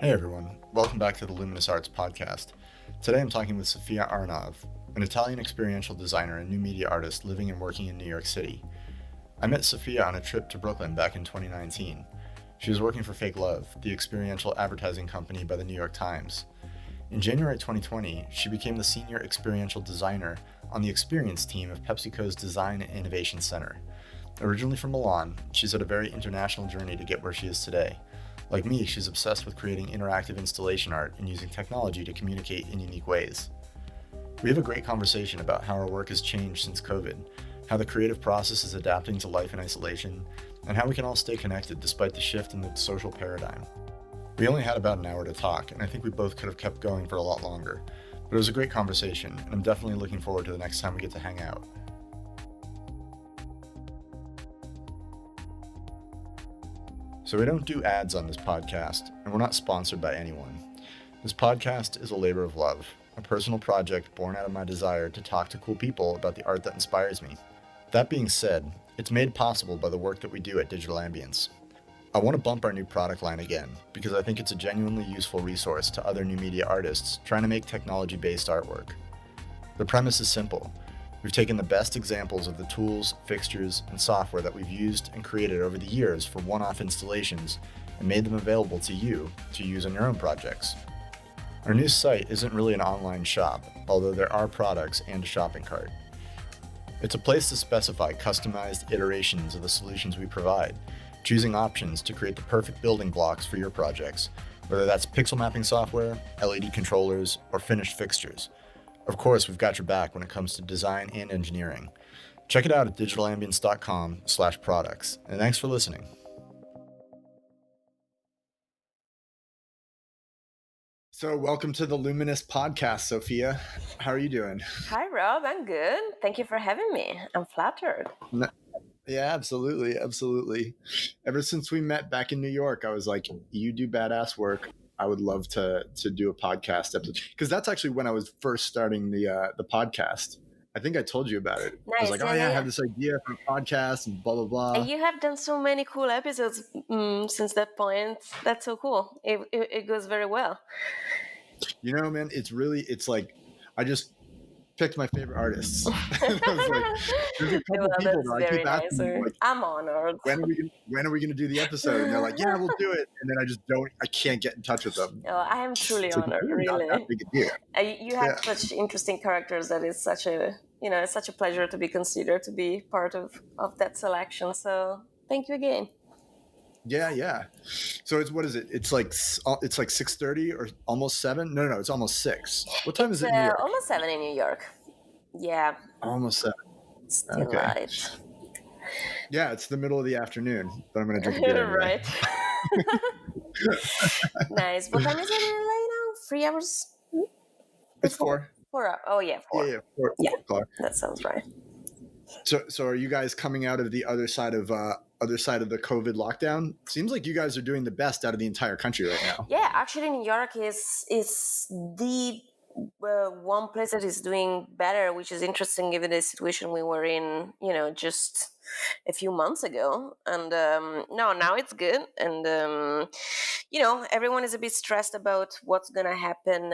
Hey everyone, welcome back to the Luminous Arts Podcast. Today I'm talking with Sofia Aronov, an Italian experiential designer and new media artist living and working in New York City. I met Sofia on a trip to Brooklyn back in 2019. She was working for Fake Love, the experiential advertising company by the New York Times. In January 2020, she became the Senior Experiential Designer on the experience team of PepsiCo's Design and Innovation Center. Originally from Milan, she's had a very international journey to get where she is today. Like me, she's obsessed with creating interactive installation art and using technology to communicate in unique ways. We have a great conversation about how our work has changed since COVID, how the creative process is adapting to life in isolation, and how we can all stay connected despite the shift in the social paradigm. We only had about an hour to talk, and I think we both could have kept going for a lot longer, but it was a great conversation, and I'm definitely looking forward to the next time we get to hang out. So we don't do ads on this podcast, and we're not sponsored by anyone. This podcast is a labor of love, a personal project born out of my desire to talk to cool people about the art that inspires me. That being said, it's made possible by the work that we do at Digital Ambience. I want to bump our new product line again, because I think it's a genuinely useful resource to other new media artists trying to make technology-based artwork. The premise is simple. We've taken the best examples of the tools, fixtures, and software that we've used and created over the years for one-off installations and made them available to you to use on your own projects. Our new site isn't really an online shop, although there are products and a shopping cart. It's a place to specify customized iterations of the solutions we provide, choosing options to create the perfect building blocks for your projects, whether that's pixel mapping software, LED controllers, or finished fixtures. Of course, we've got your back when it comes to design and engineering. Check it out at digitalambience.com/products. And thanks for listening. So welcome to the Luminous Podcast, Sofia. How are you doing? Hi, Rob. I'm good. Thank you for having me. I'm flattered. Yeah, absolutely. Ever since we met back in New York, I was like, you do badass work. I would love to do a podcast episode, because that's actually when I was first starting the podcast. I think I told you about it. Nice. I was like, I have this idea for a podcast and blah, blah, blah. And you have done so many cool episodes since that point. That's so cool. It goes very well. You know, man, it's like, I just picked my favorite artists. I was like, there's a couple people that I keep asking me, like, I'm honored. When are we going to do the episode? And they're like, yeah, we'll do it. And then I can't get in touch with them. Oh, I am truly honored, really. Not that big a deal. You have such interesting characters that it's such a pleasure to be considered to be part of that selection. So thank you again. Yeah. So what is it? It's like 6:30 or almost 7? No, it's almost 6. What time is it in New York? Almost 7 in New York. Yeah. Almost 7. Still light. Yeah, it's the middle of the afternoon, but I'm going to drink a beer anyway. Right. Nice. What time is it in LA now? 3 hours? It's 4. 4 hours. Oh, yeah, 4. Yeah, 4 o'clock. That sounds right. So are you guys coming out of the other side of the COVID lockdown? Seems like you guys are doing the best out of the entire country right now. Yeah, actually, New York is the one place that is doing better, which is interesting given the situation we were in, just a few months ago. And now it's good. And, everyone is a bit stressed about what's going to happen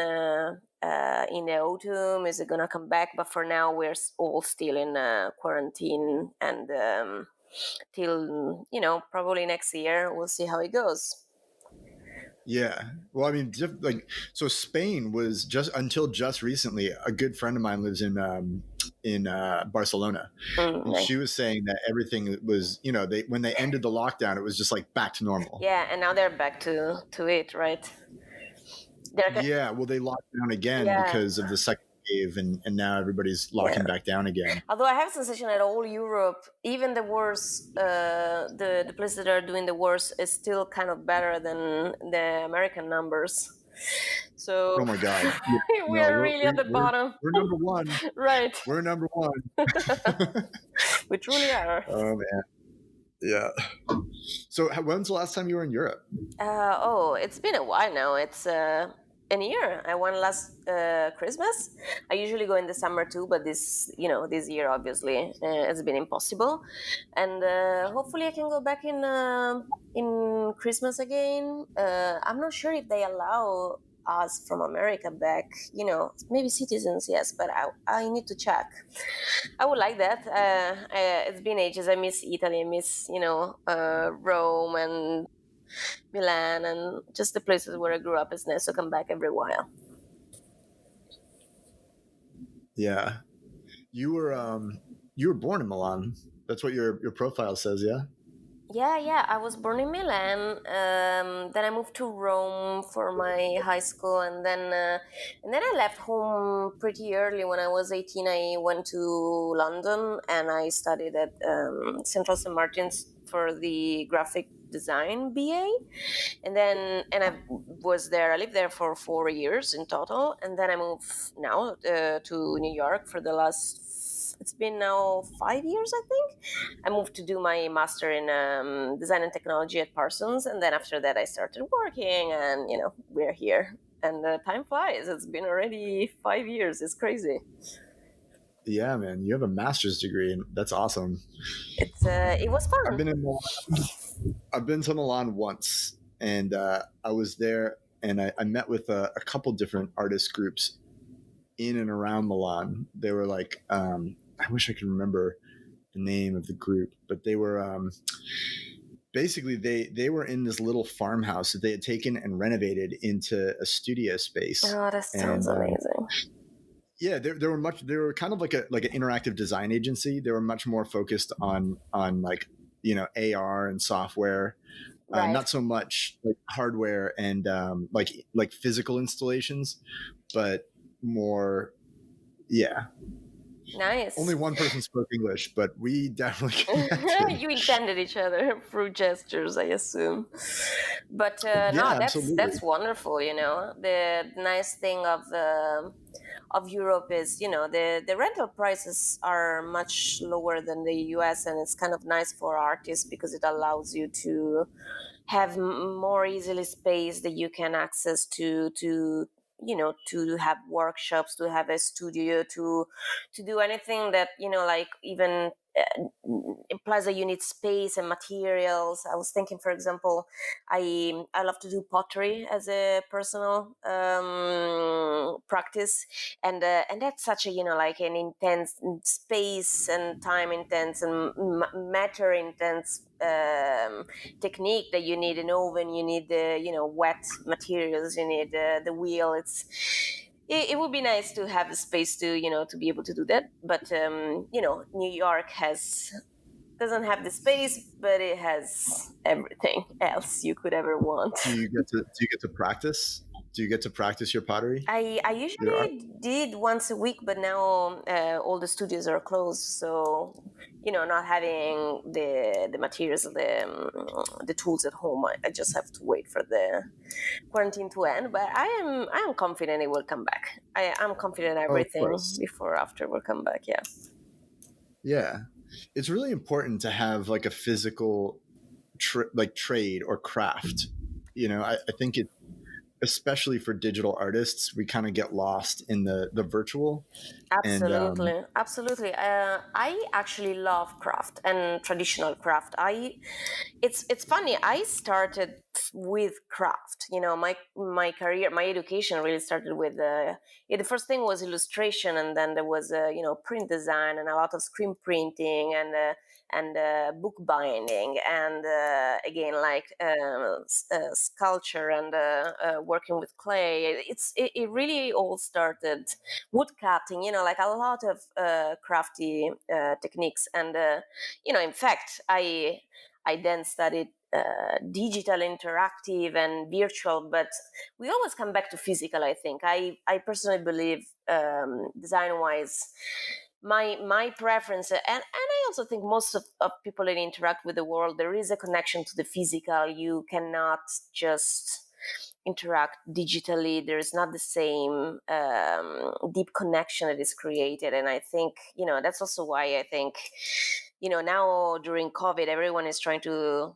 in the autumn. Is it going to come back? But for now, we're all still in quarantine. And till, probably next year, we'll see how it goes. Yeah. Well, I mean, so Spain was until just recently, a good friend of mine lives in Barcelona. And she was saying that everything was, when they ended the lockdown, it was just like back to normal. Yeah. And now they're back to it, right? Yeah. Well, they locked down again because of the second wave, and now everybody's locking back down again. Although I have a sensation that all Europe, even the worst, the places that are doing the worst, is still kind of better than the American numbers. So, oh my God, we're really at the bottom. We're number one, right? We're number one. We truly are. Oh man, yeah. So, when's the last time you were in Europe? It's been a while now. It's a year. I went last Christmas. I usually go in the summer too, but this year obviously it's been impossible. And hopefully I can go back in Christmas again. I'm not sure if they allow us from America back. Maybe citizens, yes, but I need to check. I would like that. It's been ages. I miss Italy. I miss Rome and Milan and just the places where I grew up. It's nice to come back every while. Yeah. You were born in Milan. That's what your profile says, yeah? Yeah. I was born in Milan. Then I moved to Rome for my high school, and then I left home pretty early. When I was 18, I went to London and I studied at Central St. Martin's for the graphic design BA. And I was there. I lived there for 4 years in total, and then I moved now to New York for the last. It's been now 5 years, I think. I moved to do my master in design and technology at Parsons, and then after that, I started working, and we're here. And time flies. It's been already 5 years. It's crazy. Yeah, man. You have a master's degree, and that's awesome. It was I've fun. been in Milan. I've been to Milan once, and I was there, and I met with a couple different artist groups in and around Milan. They were like, I wish I could remember the name of the group, but they were basically they were in this little farmhouse that they had taken and renovated into a studio space. Oh, that sounds And amazing. yeah, they were kind of like an interactive design agency. They were much more focused on like AR and software. Right. Not so much like hardware and like physical installations, but more, yeah. Nice. Only one person spoke English, but we definitely connected. You intended each other through gestures, I assume. But no, Yeah, that's absolutely. wonderful. The nice thing of Europe is the rental prices are much lower than the U.S. and it's kind of nice for artists because it allows you to have more easily space that you can access to have workshops, to have a studio, to do anything that like even implies that you need space and materials. I was thinking, for example, I love to do pottery as a personal practice, and that's such a like an intense space and time intense and matter intense technique that you need an oven, you need the wet materials, you need the wheel. It would be nice to have a space to be able to do that, but New York doesn't have the space, but it has everything else you could ever want. Do you get to practice? Do you get to practice your pottery? I Your art? usually did once a week, but now all the studios are closed, so not having the materials, the tools at home, I just have to wait for the quarantine to end. But I am confident it will come back. I'm confident Oh, of everything course. before or after will come back. Yeah. Yeah, it's really important to have like a physical trade or craft. I think it, especially for digital artists, we kind of get lost in the virtual. And Absolutely. I actually love craft and traditional craft. It's funny. I started with craft. My career, my education really started with the first thing was illustration, and then there was print design and a lot of screen printing and book binding, and again like sculpture and working with clay. It really all started wood cutting, like a lot of crafty techniques. And in fact, I then studied digital, interactive, and virtual, but we always come back to physical. I think I personally believe, design wise, my preference, and I also think most of people that interact with the world, there is a connection to the physical. You cannot just interact digitally. There is not the same deep connection that is created. And I think that's also why I think now during COVID, everyone is trying to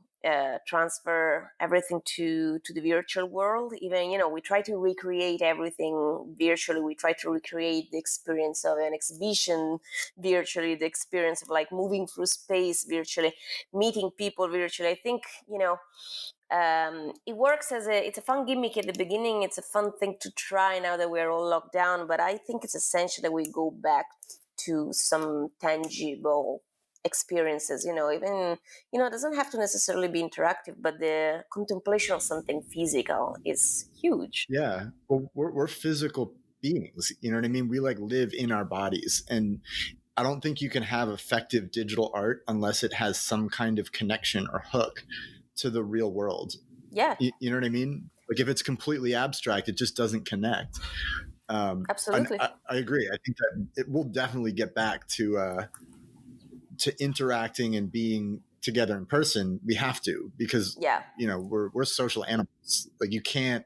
transfer everything to the virtual world. Even we try to recreate everything virtually. We try to recreate the experience of an exhibition virtually, the experience of like moving through space virtually, meeting people virtually. I think it works it's a fun gimmick at the beginning. It's a fun thing to try now that we're all locked down, but I think it's essential that we go back to some tangible experiences. Even it doesn't have to necessarily be interactive, but the contemplation of something physical is huge. Yeah. Well, we're physical beings. You know what I mean? We like live in our bodies. And I don't think you can have effective digital art unless it has some kind of connection or hook to the real world. Yeah. You know what I mean? Like if it's completely abstract, it just doesn't connect. Absolutely. I agree. I think that it will definitely get back to interacting and being together in person. We have to, because we're social animals. Like you can't.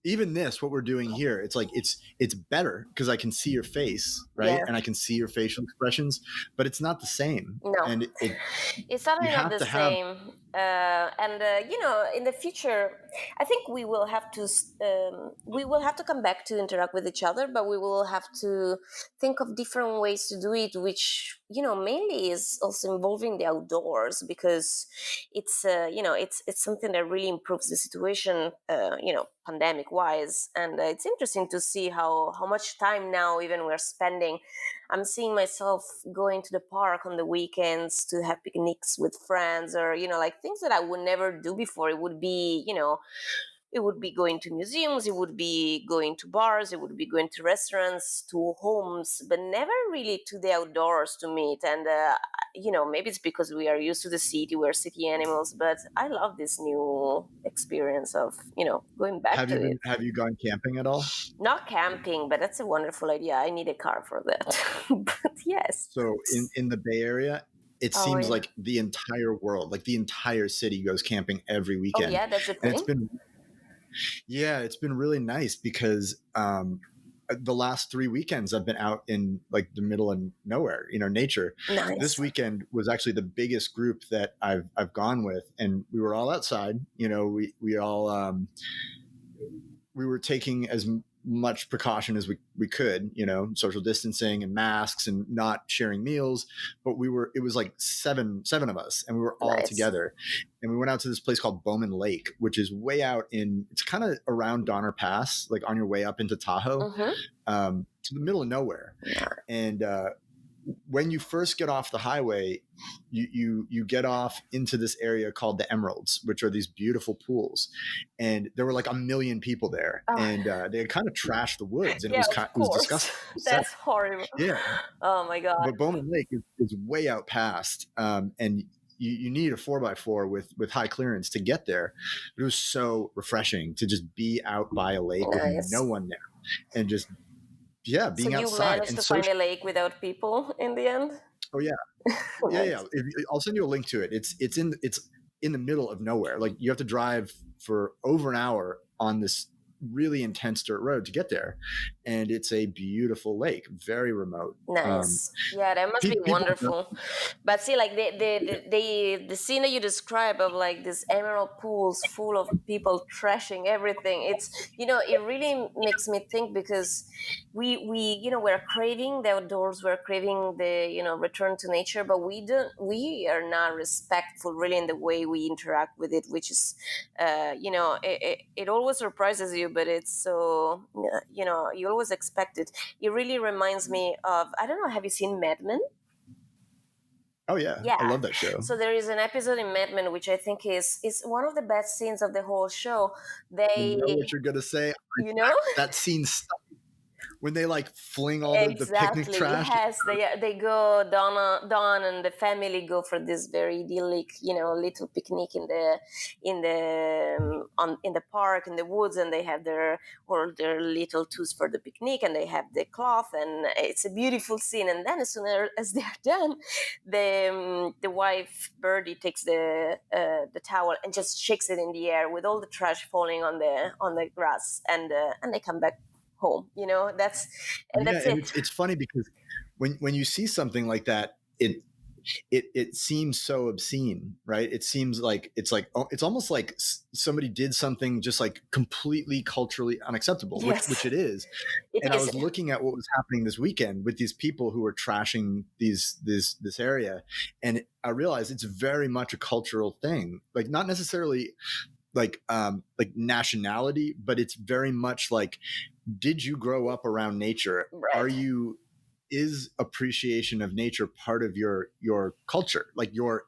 Even what we're doing here, it's like it's better because I can see your face, right? Yeah. And I can see your facial expressions, but it's not the same. No, And it's certainly not the have same. In the future, I think we will have to come back to interact with each other, but we will have to think of different ways to do it, which mainly is also involving the outdoors, because it's something that really improves the situation, pandemic wise. And it's interesting to see how much time now even we're spending. I'm seeing myself going to the park on the weekends to have picnics with friends, or like things that I would never do before. It would be going to museums, it would be going to bars, it would be going to restaurants, to homes, but never really to the outdoors to meet. And maybe it's because we are used to the city, we're city animals, but I love this new experience of going back to it. Have you gone camping at all? Not camping, but that's a wonderful idea. I need a car for that. But yes. So in the Bay Area, it seems Yeah. like the entire world, like the entire city goes camping every weekend. Oh yeah, that's a And thing. it's been really nice because the last 3 weekends I've been out in like the middle of nowhere, nature. Nice. This weekend was actually the biggest group that I've gone with, and we were all outside. We all we were taking as much precaution as we could, social distancing and masks and not sharing meals. But it was like seven of us, and we were all together. And we went out to this place called Bowman Lake, which is way out it's kind of around Donner Pass, like on your way up into Tahoe, to the middle of nowhere. Yeah. And when you first get off the highway, you get off into this area called the Emeralds, which are these beautiful pools. And there were like 1 million people there, and they had kind of trashed the woods, and it was disgusting. That's horrible. Yeah. Oh my God. But Bowman Lake is way out past, and you need a 4x4 with high clearance to get there. But it was so refreshing to just be out by a lake with no one there, and just being outside. So you managed to find a lake without people in the end? Oh yeah. Yeah. I'll send you a link to it. It's in the middle of nowhere. Like you have to drive for over an hour on this really intense dirt road to get there, and it's a beautiful lake, very remote. Nice. That must be wonderful. But see, like the scene that you describe of like these emerald pools full of people trashing everything, it's it really makes me think, because we we're craving the outdoors, we're craving the return to nature, but we are not respectful really in the way we interact with it, which is it always surprises you, but it's so you always expect it. It really reminds me of, I don't know, have you seen Mad Men? Oh yeah. I love that show. So there is an episode in Mad Men which I think is one of the best scenes of the whole show. I know what you're gonna say. That scene stuck. When they like fling all the picnic trash. Yes, they go, Dawn and the family go for this very idyllic, little picnic in the park, in the woods, and they have their little tools for the picnic, and they have the cloth, and it's a beautiful scene. And then as soon as they're done, the wife Birdie takes the towel and just shakes it in the air with all the trash falling on the grass, and they come back home. That's it. It's funny because when you see something like that, it seems so obscene, right? It seems like it's almost like somebody did something just like completely culturally unacceptable, Yes, which it is. it And I is. was looking at what was happening this weekend with these people who were trashing this area, and I realized it's very much a cultural thing, like not necessarily like nationality, but it's very much like, did you grow up around nature? Right. Is appreciation of nature part of your culture, like your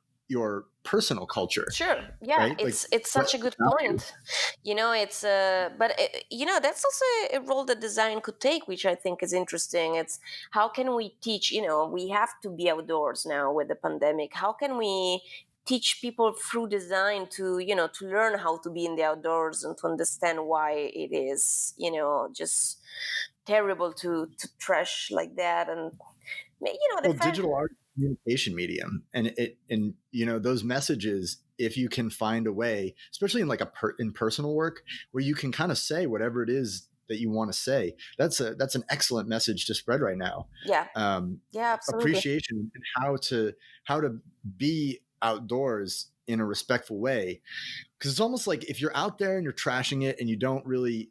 personal culture, Sure. Yeah, right? Like it's what such a good value? point. It's that's also a role that design could take, which I think is interesting. It's how can we teach, we have to be outdoors now with the pandemic. How can we teach people through design to, to learn how to be in the outdoors and to understand why it is, just terrible to trash like that. And the Well, fact. digital art is a communication medium, and those messages, if you can find a way, especially in like in personal work, where you can kind of say whatever it is that you want to say, that's an excellent message to spread right now. Yeah. um, Yeah, absolutely. Appreciation and how to be outdoors in a respectful way, because it's almost like if you're out there and you're trashing it and you don't really,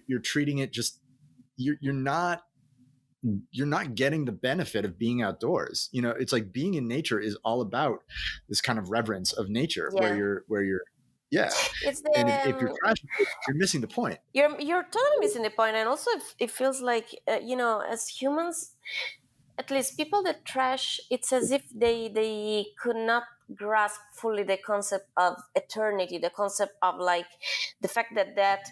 you're treating it just, you're not getting the benefit of being outdoors. It's like being in nature is all about this kind of reverence of nature, Yeah. where you're yeah. It's And the if you're trashing it, you're missing the point. you're totally missing the point, and also it feels like as humans, at least people that trash, it's as if they could not grasp fully the concept of eternity, the concept of like the fact that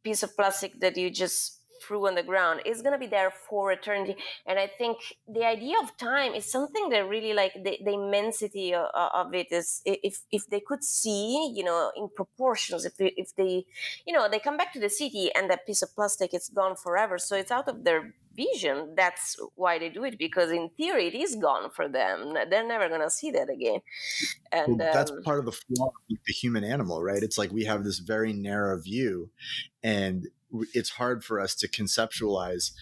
piece of plastic that you just threw on the ground is going to be there for eternity. And I think the idea of time is something that really, like, the immensity of it is, if they could see, in proportions, if they, they come back to the city and that piece of plastic is gone forever, so it's out of their vision. That's why they do it, because in theory it is gone for them. They're never going to see that again. And Well, that's part of the flaw of the human animal, right? It's like we have this very narrow view, and it's hard for us to conceptualize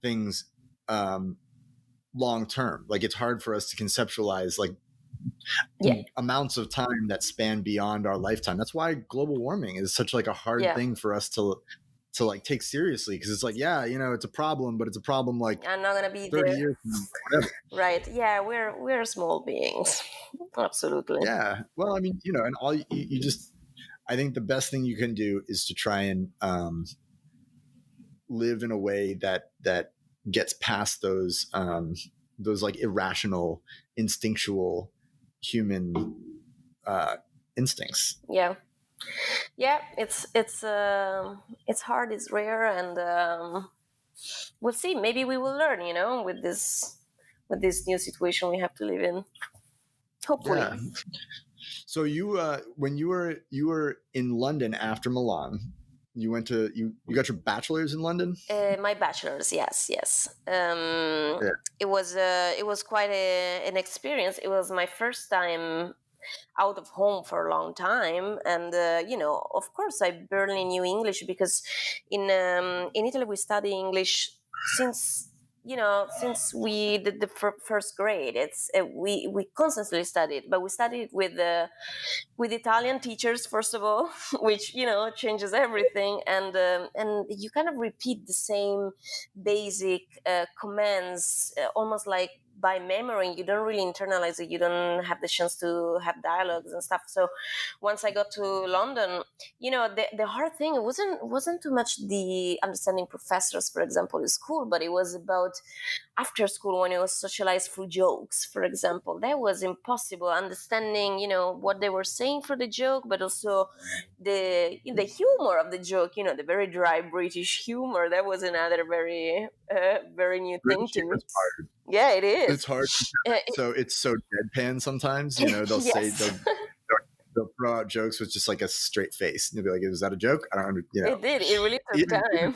things long term. Like it's hard for us to conceptualize like yeah, amounts of time that span beyond our lifetime. That's why global warming is such like a hard yeah, thing for us to like take seriously, because it's like, yeah, it's a problem, but it's a problem like I'm not going to be 30 there. years from now, whatever. Right. Yeah, we're small beings. Absolutely. Yeah. Well, I mean, and all you just, I think the best thing you can do is to try and live in a way that gets past those like irrational, instinctual human instincts. Yeah. Yeah, it's hard, it's rare, and we'll see. Maybe we will learn, with this new situation we have to live in. Hopefully. Yeah. So you when you were in London after Milan, you went to you got your bachelor's in London? My bachelor's, yes. Yeah. It was quite an experience. It was my first time out of home for a long time, and of course I barely knew English, because in Italy we study English since we did the first grade. It's we constantly studied, but we studied with Italian teachers first of all, which changes everything, and you kind of repeat the same basic commands, almost like by memory. You don't really internalize it. You don't have the chance to have dialogues and stuff. So once I got to London, the hard thing, it wasn't too much the understanding professors, for example, in school, but it was about after school, when it was socialized through jokes, for example. That was impossible, understanding what they were saying for the joke, but also the humor of the joke, the very dry British humor. That was another very new thing British to me. humor is hard. Yeah, it is. It's hard. So it's so deadpan sometimes. They'll say Yes. they'll throw out jokes with just like a straight face. And you'll be like, "Is that a joke?" I don't know. It did. It really took time.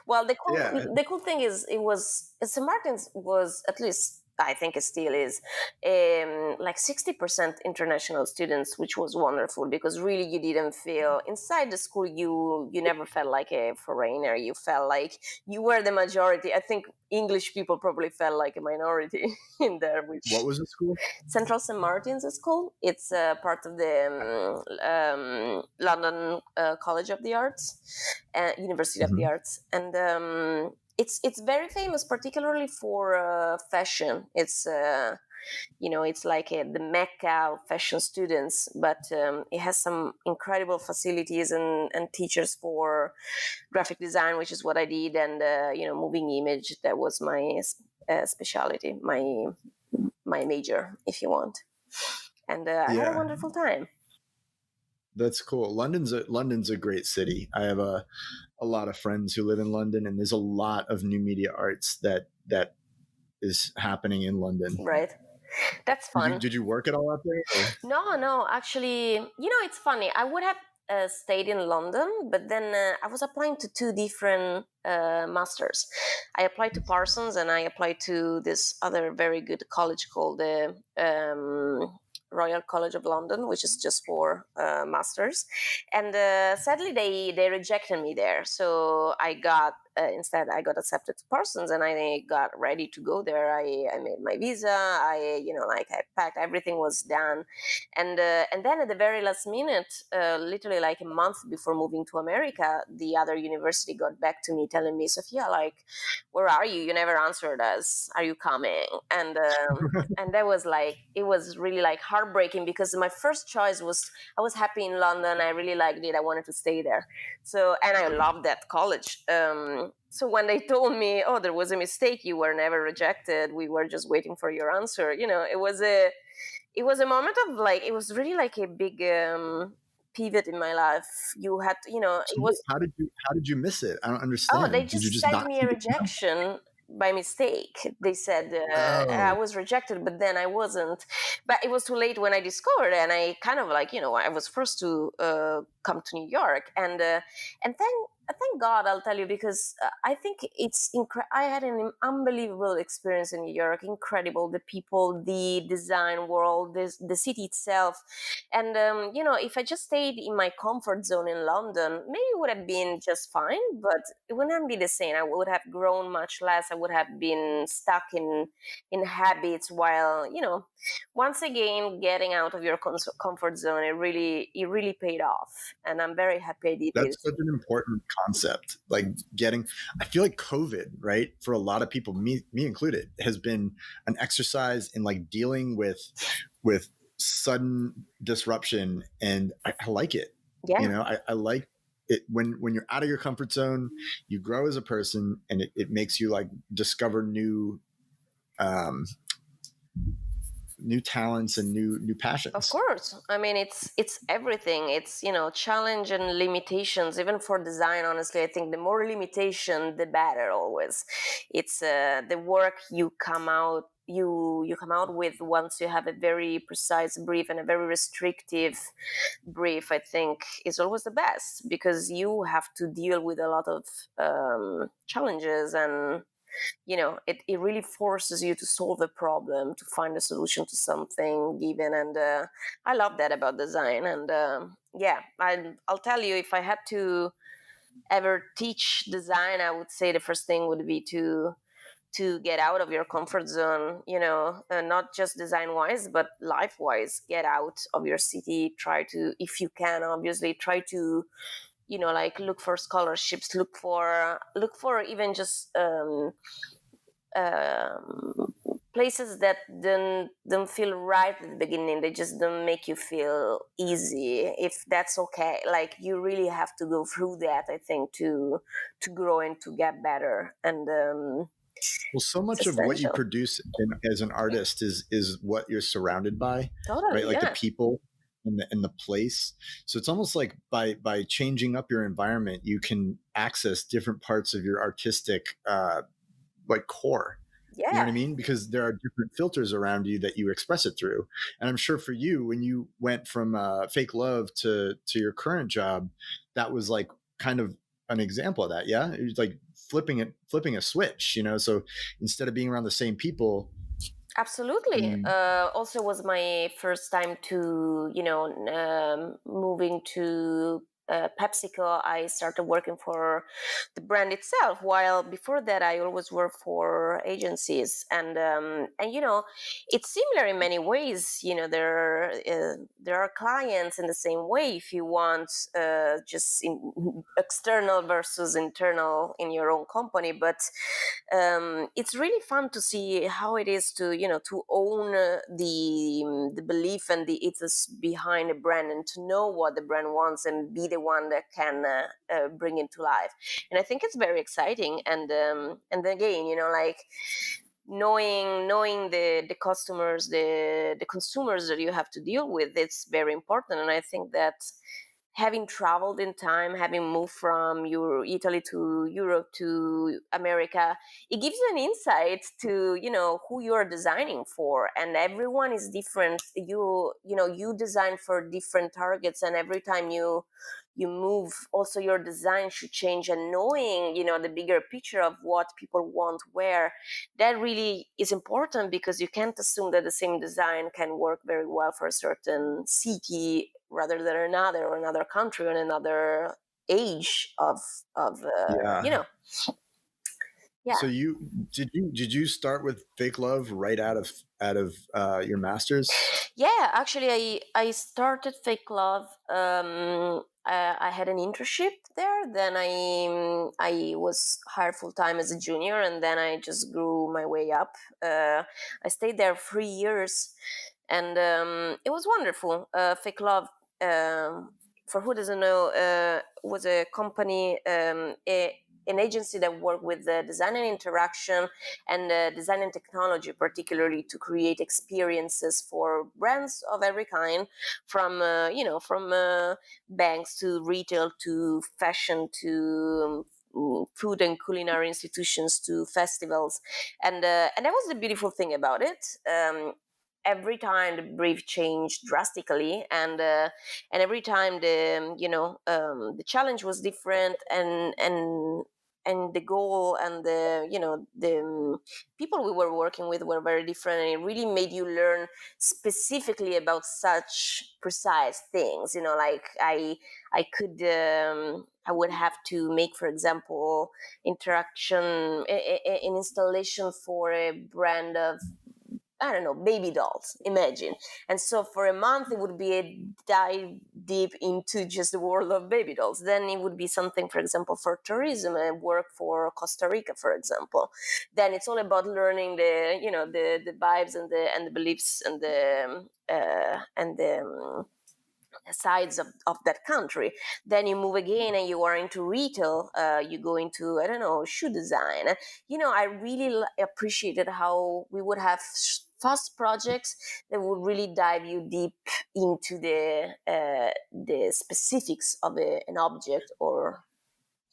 Well, Yeah. the cool thing is, it was St. Martin's was, at least I think it still is, like 60% international students, which was wonderful because really you didn't feel inside the school. You never felt like a foreigner. You felt like you were the majority. I think English people probably felt like a minority in there. What was the school? Central St. Martin's is called. It's part of the London College of the Arts, University of the Arts, and it's very famous, particularly for fashion. It's it's like the mecca of fashion students, but it has some incredible facilities and teachers for graphic design, which is what I did, and moving image. That was my specialty, my major, if you want. And I had a wonderful time. That's cool. London's a great city. I have a lot of friends who live in London, and there's a lot of new media arts that is happening in London. Right. That's fun. Did you work at all out there? Or? No. Actually, it's funny. I would have stayed in London, but then I was applying to two different masters. I applied to Parsons, and I applied to this other very good college called the Royal College of London, which is just for masters. And sadly, they rejected me there. So I got instead I got accepted to Parsons, and I got ready to go there. I made my visa. I packed, everything was done, and then at the very last minute, literally like a month before moving to America, the other university got back to me telling me, Sofia, like, where are you? You never answered us. Are you coming? And and that was like, it was really like heartbreaking because my first choice was, I was happy in London. I really liked it. I wanted to stay there. So, and I loved that college. So when they told me, oh, there was a mistake, you were never rejected, we were just waiting for your answer, it was a moment of like, it was really like a big pivot in my life. You had to, it was. How did you miss it? I don't understand. Oh, they just sent me a rejection by mistake. They said I was rejected, but then I wasn't. But it was too late when I discovered it, and I kind of like, I was forced to come to New York, and thank God, I'll tell you, because I think it's I had an unbelievable experience in New York. Incredible, the people, the design world, the city itself, and if I just stayed in my comfort zone in London, maybe it would have been just fine, but it wouldn't be the same. I would have grown much less. I would have been stuck in habits. While once again, getting out of your comfort zone, it really paid off, and I'm very happy I did. That's such an important concept. Like I feel like COVID, right, for a lot of people, me included, has been an exercise in like dealing with sudden disruption, and I like it. Yeah. I like it when you're out of your comfort zone, you grow as a person, and it makes you like discover new talents and new passions. Of course. I mean, it's everything. It's, challenge and limitations. Even for design, honestly, I think the more limitation, the better always. It's the work you come out with once you have a very precise brief and a very restrictive brief, I think is always the best, because you have to deal with a lot of challenges, and it really forces you to solve a problem, to find a solution to something given. And I love that about design. And I'll tell you, if I had to ever teach design, I would say the first thing would be to get out of your comfort zone, not just design wise, but life wise. Get out of your city. Try to, if you can, obviously try to, like look for scholarships, look for even just places that don't feel right at the beginning. They just don't make you feel easy, if that's okay. Like, you really have to go through that, I think, to grow and to get better. And well, so much of what you produce as an artist is what you're surrounded by. Totally, right? Like the people and the place. So it's almost like by changing up your environment, you can access different parts of your artistic like core. Yeah. You know what I mean? Because there are different filters around you that you express it through. And I'm sure for you, when you went from fake love to your current job, that was like kind of an example of that. Yeah. It was like flipping a switch, So instead of being around the same people, Absolutely. Mm. Also, was my first time to, moving to PepsiCo. I started working for the brand itself. While before that, I always worked for agencies, and it's similar in many ways. There are clients in the same way. If you want just external versus internal in your own company, but it's really fun to see how it is to to own the belief and the ethos behind a brand, and to know what the brand wants and be the one that can bring it to life. And I think it's very exciting. And then again, like knowing the customers, the consumers that you have to deal with, it's very important. And I think that having traveled in time, having moved from Italy to Europe to America, it gives you an insight to who you are designing for, and everyone is different. You design for different targets, and every time you move, also your design should change. And knowing the bigger picture of what people want where, that really is important, because you can't assume that the same design can work very well for a certain city rather than another, or another country, or another age of Yeah. yeah. So you start with fake love right out of your master's? Yeah, actually, I started Fake Love. I had an internship there. Then I was hired full time as a junior, and then I just grew my way up. I stayed there 3 years, and it was wonderful. Fake Love. For who doesn't know, was a company, an agency that worked with design and interaction, and design and technology, particularly to create experiences for brands of every kind, from banks to retail to fashion to food and culinary institutions to festivals. And that was the beautiful thing about it. Every time the brief changed drastically, and every time the challenge was different, and the goal and the people we were working with were very different, and it really made you learn specifically about such precise things. Like I would have to make, for example, interaction, an installation for a brand of, I don't know, baby dolls, imagine. And so for a month, it would be a dive deep into just the world of baby dolls. Then it would be something, for example, for tourism, and work for Costa Rica, for example. Then it's all about learning the vibes and the beliefs and the sides of that country. Then you move again and you are into retail. You go into, I don't know, shoe design. I really appreciated how we would have fast projects that would really dive you deep into the specifics of an object or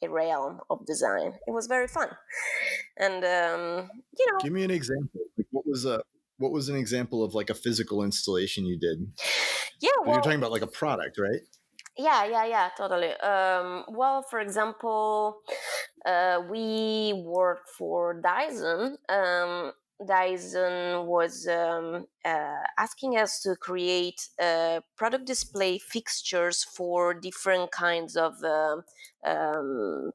a realm of design. It was very fun. And Give me an example. Like what was an example of like a physical installation you did? yeah, You're well, talking about like a product, right? yeah, totally. Well, for example, we worked for Dyson. Dyson was asking us to create product display fixtures for different kinds of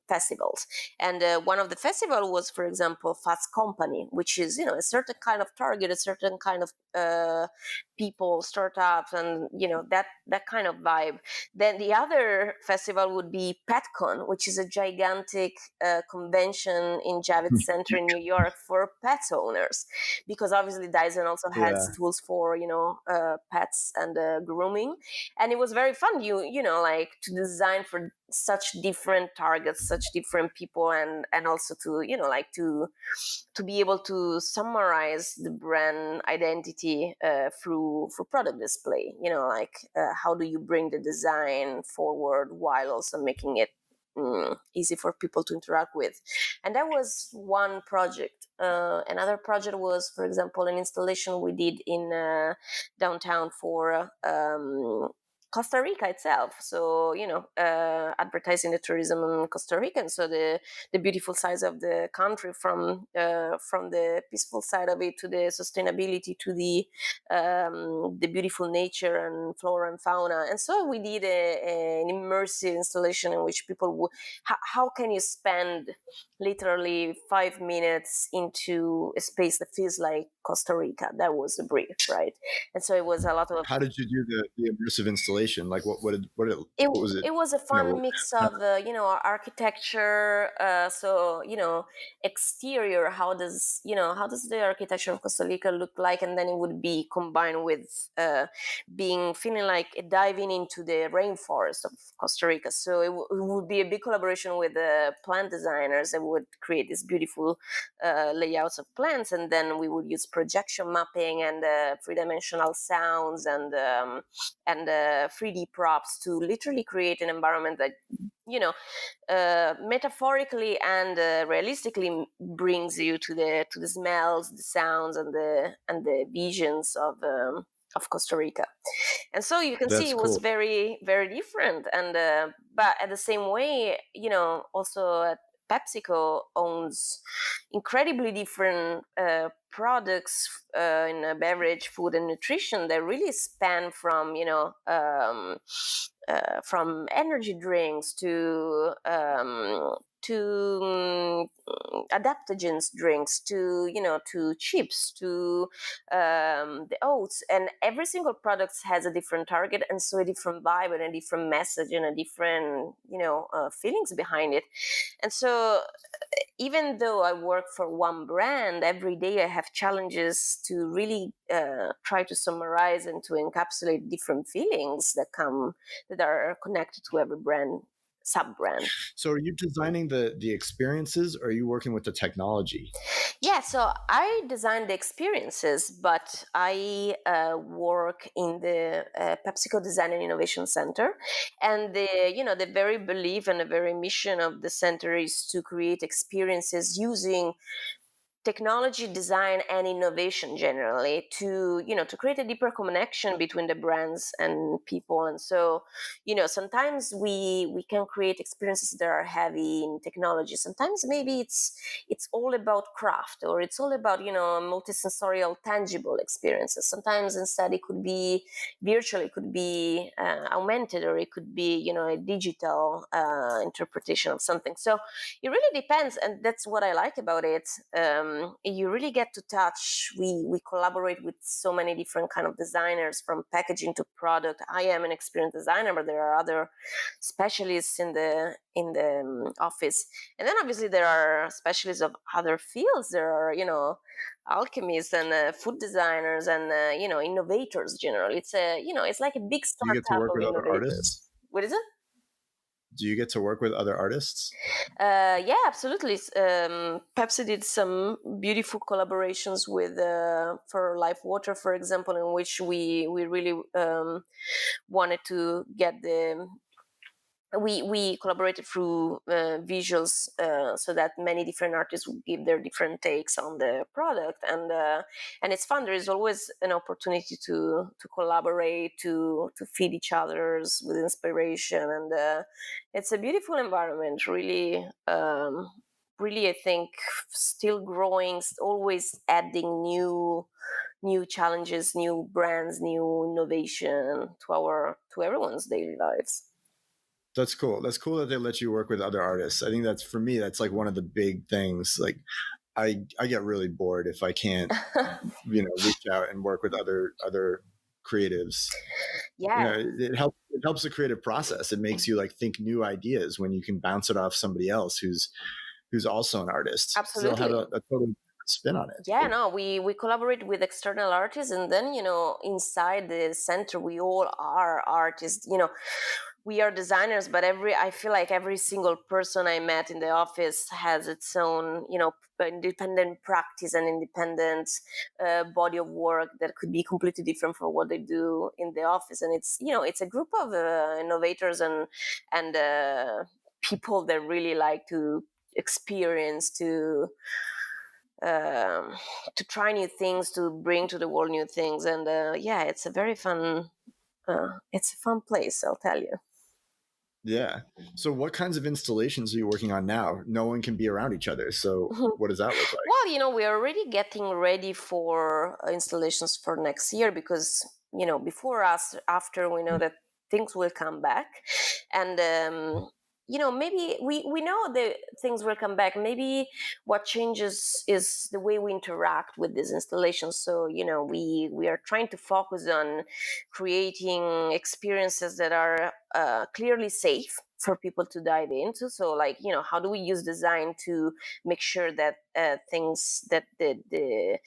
festivals. And one of the festival was, for example, Fast Company, which is a certain kind of target, a certain kind of people, startups, and that kind of vibe. Then the other festival would be PetCon, which is a gigantic convention in Javits Center in New York for pet owners, because obviously Dyson also Yeah. has tools for pets and grooming, and it was very fun. Like to design for such different targets, such different people, and also to like to be able to summarize the brand identity through product display. Like how do you bring the design forward while also making it easy for people to interact with. And that was one project. Another project was, for example, an installation we did in downtown for Costa Rica itself. So, advertising the tourism in Costa Rica. And so the beautiful sides of the country, from the peaceful side of it to the sustainability to the beautiful nature and flora and fauna. And so we did an immersive installation in which people would, how can you spend literally 5 minutes into a space that feels like Costa Rica? That was the brief, right? And so it was a lot of How did you do the immersive installation? Like it, what was it? it was a You fun know, mix how, of architecture, so exterior, how does the architecture of Costa Rica look like, and then it would be combined with feeling like diving into the rainforest of Costa Rica. So it would be a big collaboration with the plant designers that would create these beautiful layouts of plants, and then we would use projection mapping and three-dimensional sounds and 3D props to literally create an environment that, metaphorically and realistically brings you to the smells, the sounds, and the visions of Costa Rica. And so you can see that's it was cool. very, very different. And but at the same way, also PepsiCo owns incredibly different products in beverage, food, and nutrition that really span from energy drinks to adaptogens drinks to chips to the oats, and every single product has a different target, and so a different vibe and a different message and a different feelings behind it. And so even though I work for one brand, every day I have challenges to really try to summarize and to encapsulate different feelings that are connected to every brand, sub brand. So are you designing the experiences, or are you working with the technology? Yeah, so I design the experiences, but I work in the PepsiCo Design and Innovation Center, and the very belief and the very mission of the center is to create experiences using technology, design, and innovation generally to create a deeper connection between the brands and people. And so sometimes we can create experiences that are heavy in technology. Sometimes maybe it's all about craft, or it's all about multisensorial tangible experiences. Sometimes instead it could be virtual, it could be augmented, or it could be a digital interpretation of something. So it really depends, and that's what I like about it. You really get to touch. We collaborate with so many different kind of designers, from packaging to product. I am an experienced designer, but there are other specialists in the office, and then obviously there are specialists of other fields. There are alchemists and food designers and innovators. Generally, it's like a big Do you get to startup work of with other innovators. artists? What is it? Do you get to work with other artists? Yeah, absolutely. Pepsi did some beautiful collaborations with for Life Water, for example, in which we really wanted to get the. We collaborated through visuals, so that many different artists would give their different takes on the product, and it's fun. There is always an opportunity to collaborate, to feed each others with inspiration, and it's a beautiful environment. Really, really, I think still growing, always adding new challenges, new brands, new innovation to everyone's daily lives. That's cool. That's cool that they let you work with other artists. I think that's, for me, that's like one of the big things. Like I get really bored if I can't, reach out and work with other creatives. Yeah, It helps the creative process. It makes you like think new ideas when you can bounce it off somebody else who's also an artist. So they'll have absolutely. a totally different spin on it. Yeah, no, we collaborate with external artists, and then inside the center we all are artists. We are designers, but I feel like every single person I met in the office has its own independent practice and independent body of work that could be completely different from what they do in the office. And it's a group of innovators and people that really like to experience, to try new things, to bring to the world new things. And yeah, it's a very fun it's a fun place, I'll tell you. Yeah. So what kinds of installations are you working on now? No one can be around each other. So what does that look like? Well, we're already getting ready for installations for next year because, before us, after we know that things will come back. And, maybe we know that things will come back. Maybe what changes is the way we interact with these installations. So, we are trying to focus on creating experiences that are clearly safe for people to dive into. So, like, how do we use design to make sure that things that the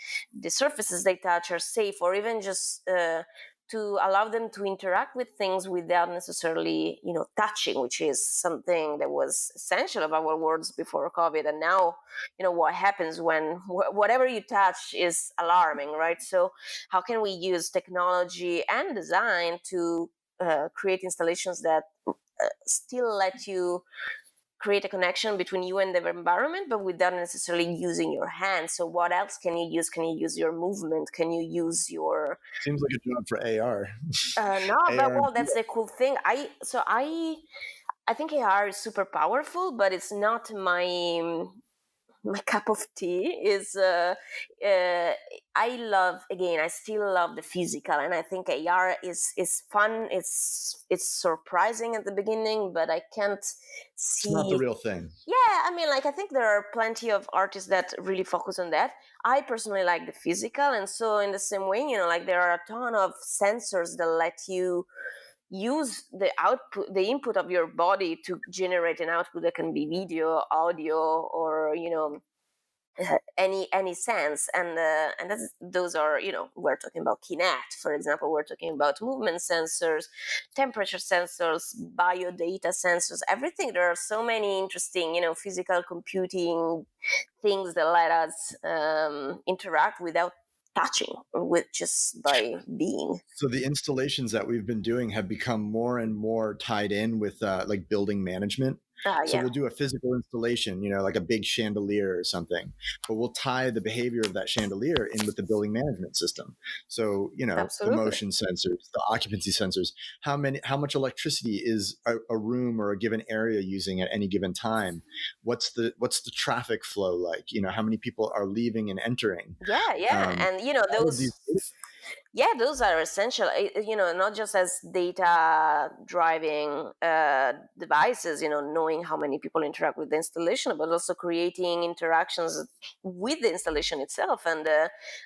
surfaces they touch are safe, or even just to allow them to interact with things without necessarily touching, which is something that was essential of our worlds before COVID. And now what happens when whatever you touch is alarming, right? So how can we use technology and design to create installations that still let you create a connection between you and the environment, but without necessarily using your hands? So what else can you use? Can you use your movement? Can you use your Seems like a job for AR. no, but AR and well, that's the cool thing. I think AR is super powerful, but it's not my cup of tea. Is I still love the physical, and I think AR is fun. It's surprising at the beginning, but I can't it's not the see. real thing. Yeah, I mean, like, I think there are plenty of artists that really focus on that. I personally like the physical, and so in the same way, like, there are a ton of sensors that let you use the input of your body to generate an output that can be video, audio, or any sense. And those are, we're talking about Kinect, for example. We're talking about movement sensors, temperature sensors, biodata sensors, everything. There are so many interesting physical computing things that let us interact without touching, with just by being. So the installations that we've been doing have become more and more tied in with like building management. So Yeah, we'll do a physical installation, like a big chandelier or something, but we'll tie the behavior of that chandelier in with the building management system. So, the absolutely. motion sensors, the occupancy sensors, how much electricity is a room or a given area using at any given time? What's the traffic flow like? How many people are leaving and entering? Yeah, and All of these. those are essential, not just as data driving devices, knowing how many people interact with the installation, but also creating interactions with the installation itself. And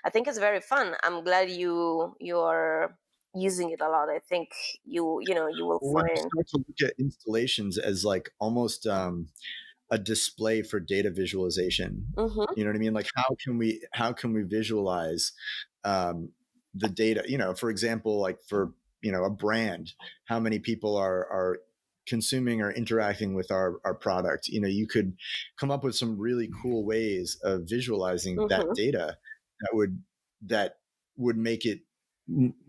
I think it's very fun. I'm glad you're using it a lot. I think you will When you find. start to look at installations as like almost a display for data visualization, Mm-hmm, you know what I mean? Like how can we visualize the data? For example, like for a brand, how many people are consuming or interacting with our product? You could come up with some really cool ways of visualizing that mm-hmm. data that would make it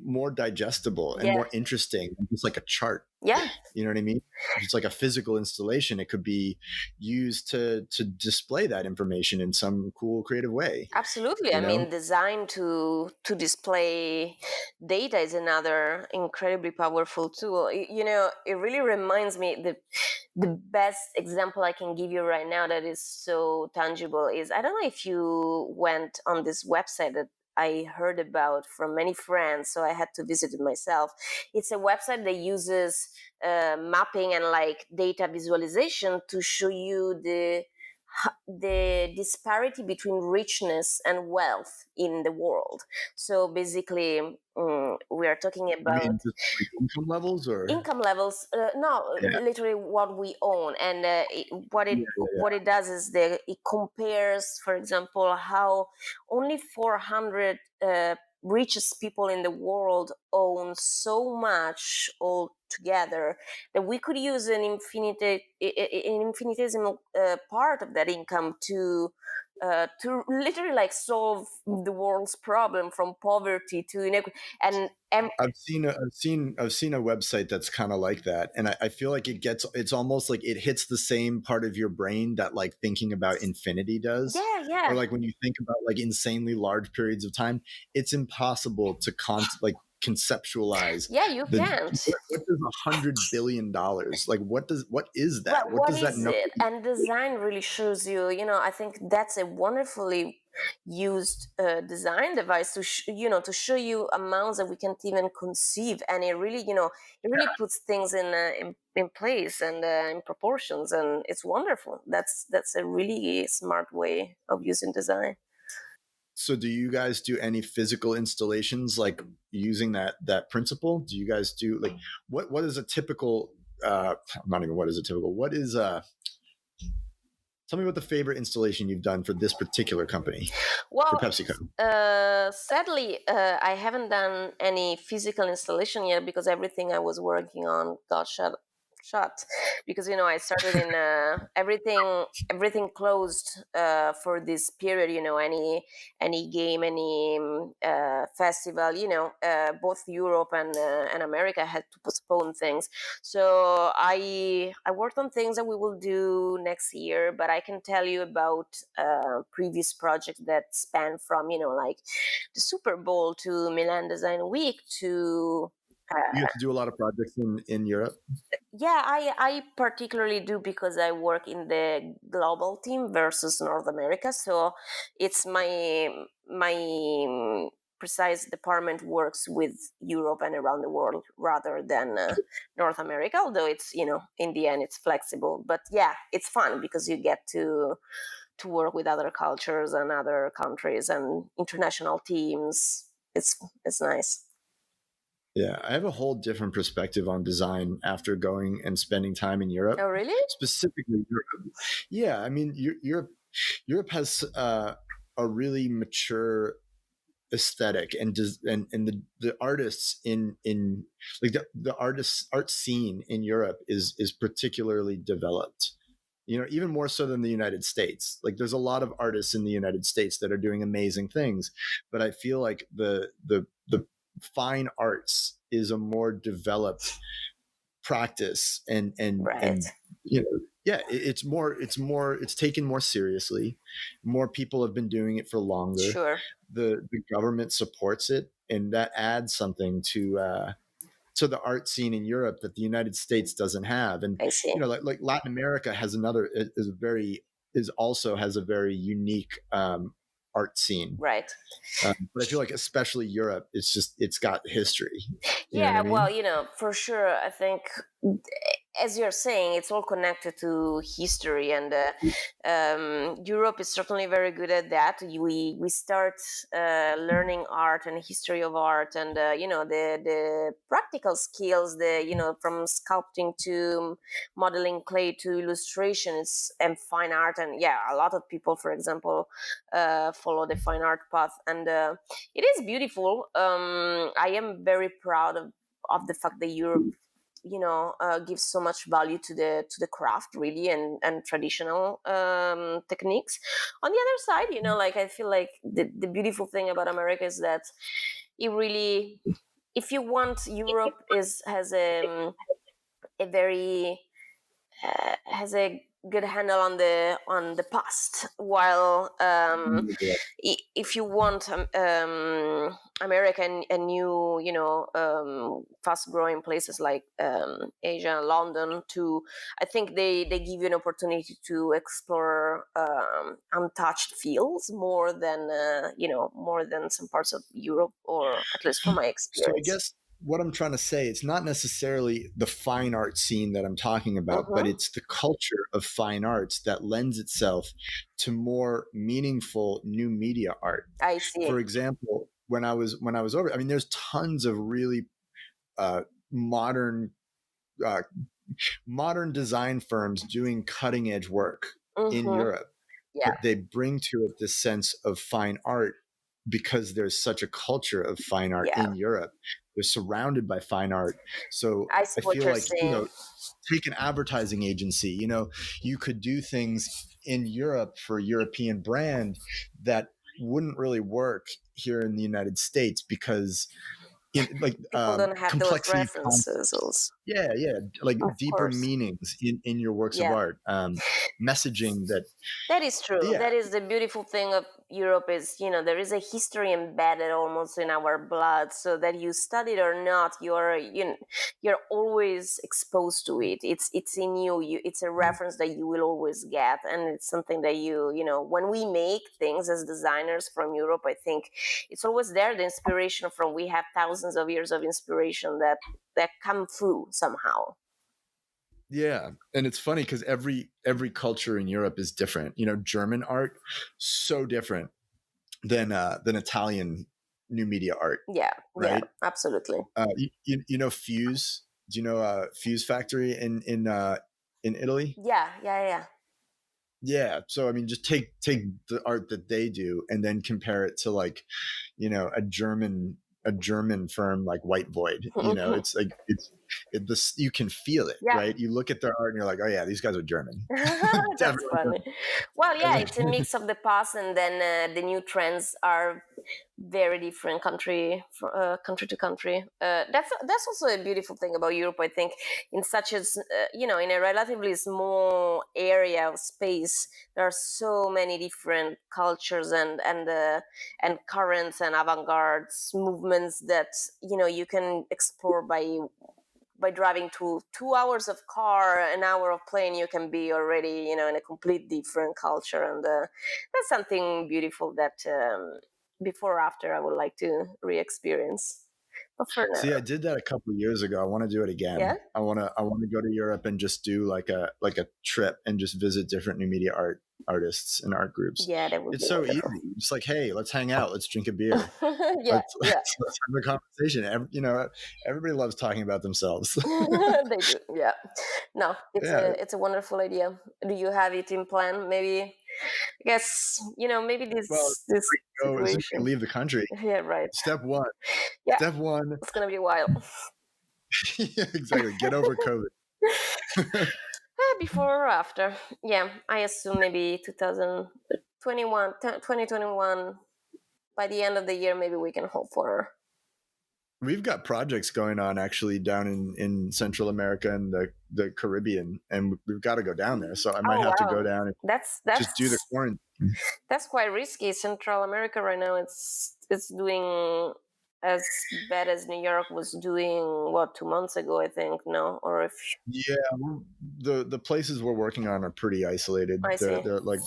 more digestible and Yeah, more interesting, just like a chart. yeah. You know what I mean? If it's like a physical installation, it could be used to display that information in some cool, creative way. Absolutely. I You know, mean, design to display data is another incredibly powerful tool. It really reminds me, the best example I can give you right now that is so tangible is, I don't know if you went on this website that I heard about from many friends, so I had to visit it myself. It's a website that uses mapping and like data visualization to show you the disparity between richness and wealth in the world. So basically, we are talking you about mean just like income levels or income levels. No, yeah, literally what we own. And what it yeah, yeah, what it does is it compares, for example, how only 400 richest people in the world own so much all together, that we could use an infinitesimal part of that income to literally like solve the world's problem, from poverty to inequity. And I've seen a website that's kind of like that, and I feel like it's almost like it hits the same part of your brain that like thinking about infinity does, yeah, or yeah. like when you think about like insanely large periods of time, it's impossible to like conceptualize Yeah, you the can't. what does $100 billion, like what is that, But what what does that is number it? And design really shows you, I think that's a wonderfully used design device to to show you amounts that we can't even conceive, and it really it really puts things in place and in proportions, and it's wonderful. That's a really smart way of using design. So do you guys do any physical installations like using that principle? Do you guys do like what is a typical not even what is a typical, what is tell me what the favorite installation you've done for this particular company, for Well, PepsiCo? sadly, I haven't done any physical installation yet because everything I was working on got shut because I started in everything closed for this period. Any game, any festival. Both Europe and America had to postpone things. So I worked on things that we will do next year, but I can tell you about previous projects that span from like the Super Bowl to Milan Design Week to You get to do a lot of projects in Europe. yeah, I particularly do because I work in the global team versus North America. So it's my precise department works with Europe and around the world rather than North America. Although it's in the end it's flexible, but yeah, it's fun because you get to work with other cultures and other countries and international teams. It's nice. Yeah, I have a whole different perspective on design after going and spending time in Europe, Oh, really? specifically Europe. Yeah, I mean, Europe has a really mature aesthetic, and the artists in like the art scene in Europe is particularly developed. Even more so than the United States. Like there's a lot of artists in the United States that are doing amazing things, but I feel like the fine arts is a more developed practice, Right. yeah, it's taken more seriously. More people have been doing it for longer. Sure. The government supports it, and that adds something to the art scene in Europe that the United States doesn't have. And I see. like Latin America has also has a very unique art scene. Right. But I feel like especially Europe, it's got history. You know what Yeah, I mean? well, for sure. I think, as you're saying, it's all connected to history, and Europe is certainly very good at that. We start learning art and history of art, and the practical skills, from sculpting to modeling clay to illustrations and fine art, and yeah, a lot of people, for example, follow the fine art path, and it is beautiful. I am very proud of the fact that Europe gives so much value to the craft, really, and traditional techniques. On the other side, like I feel like the beautiful thing about America is that it really, if you want, Europe has a very has a good handle on the past, while if you want America and new fast growing places like Asia, London too, I think they give you an opportunity to explore untouched fields more than more than some parts of Europe, or at least from my So I experience. guess what I'm trying to say, it's not necessarily the fine art scene that I'm talking about, but it's the culture of fine arts that lends itself to more meaningful new media art. I see. For example, when I was over, I mean, there's tons of really modern design firms doing cutting edge work in Europe. Yeah. But they bring to it this sense of fine art because there's such a culture of fine art in Europe. They're surrounded by fine art. So I see I what feel you're like, saying. take an advertising agency, you could do things in Europe for a European brand that wouldn't really work here in the United States because People don't have those complexity of references concepts. also. Yeah, like Of deeper course. meanings in your works of art, messaging that. That is true. Yeah. That is the beautiful thing Europe is, there is a history embedded almost in our blood, so that you study it or not, you're always exposed to it. It's in you. It's a reference that you will always get, and it's something that when we make things as designers from Europe, I think it's always there. The inspiration from we have thousands of years of inspiration that come through somehow. Yeah, and it's funny because every culture in Europe is different. German art so different than Italian new media art. Yeah, right. Yeah, absolutely. Fuse. Do you know Fuse Factory in Italy? Yeah. Yeah. So I mean, just take the art that they do and then compare it to like, a German firm like White Void. It's like you can feel it, right? You look at their art and you're like, oh yeah, these guys are German. That's funny. Well, yeah, it's a mix of the past, and then the new trends are very different country to country. That's also a beautiful thing about Europe, I think. In such as in a relatively small area of space, there are so many different cultures and currents and avant-garde movements that you can explore by driving 2 hours of car, an hour of plane. You can be already in a complete different culture, and that's something beautiful that before or after I would like to re-experience. But for now, see, I did that a couple of years ago. I want to do it again. Yeah? I want to go to Europe and just do like a trip and just visit different new media artists and art groups. Yeah, that would it's be so wonderful. easy. It's like, hey, let's hang out. Let's drink a beer. Let's have a conversation. Everybody loves talking about themselves. They do. Yeah. No, it's a wonderful idea. Do you have it in plan? Maybe. I guess maybe this situation. Leave the country. Yeah, right. Step one. Yeah. Step one. It's gonna be a while. Yeah, exactly. Get over COVID. Before or after? Yeah, I assume maybe 2021. By the end of the year, maybe we can hope for. We've got projects going on actually down in Central America and the Caribbean, and we've got to go down there. So I might have to go down and just do the quarantine. That's quite risky. Central America right now, it's doing as bad as New York was doing 2 months ago, I think. No, or if the places we're working on are pretty isolated. They're like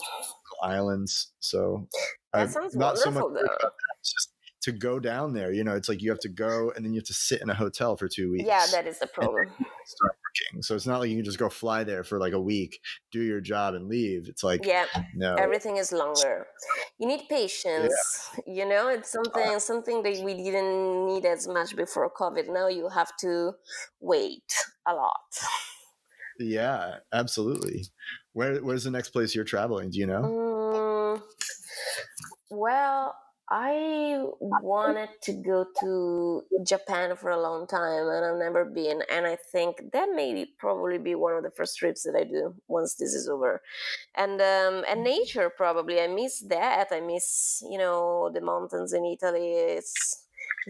islands, so that sounds not wonderful, so much though. Just to go down there, it's like you have to go and then you have to sit in a hotel for 2 weeks. Yeah, that is the problem. Start working. So it's not like you can just go fly there for like a week, do your job and leave. It's like, no, everything is longer. You need patience. Yeah. It's something that we didn't need as much before COVID. Now you have to wait a lot. Yeah, absolutely. Where's the next place you're traveling? Do you know? Well, I wanted to go to Japan for a long time, and I've never been. And I think that probably be one of the first trips that I do once this is over. And nature, probably. I miss that. I miss, the mountains in Italy. It's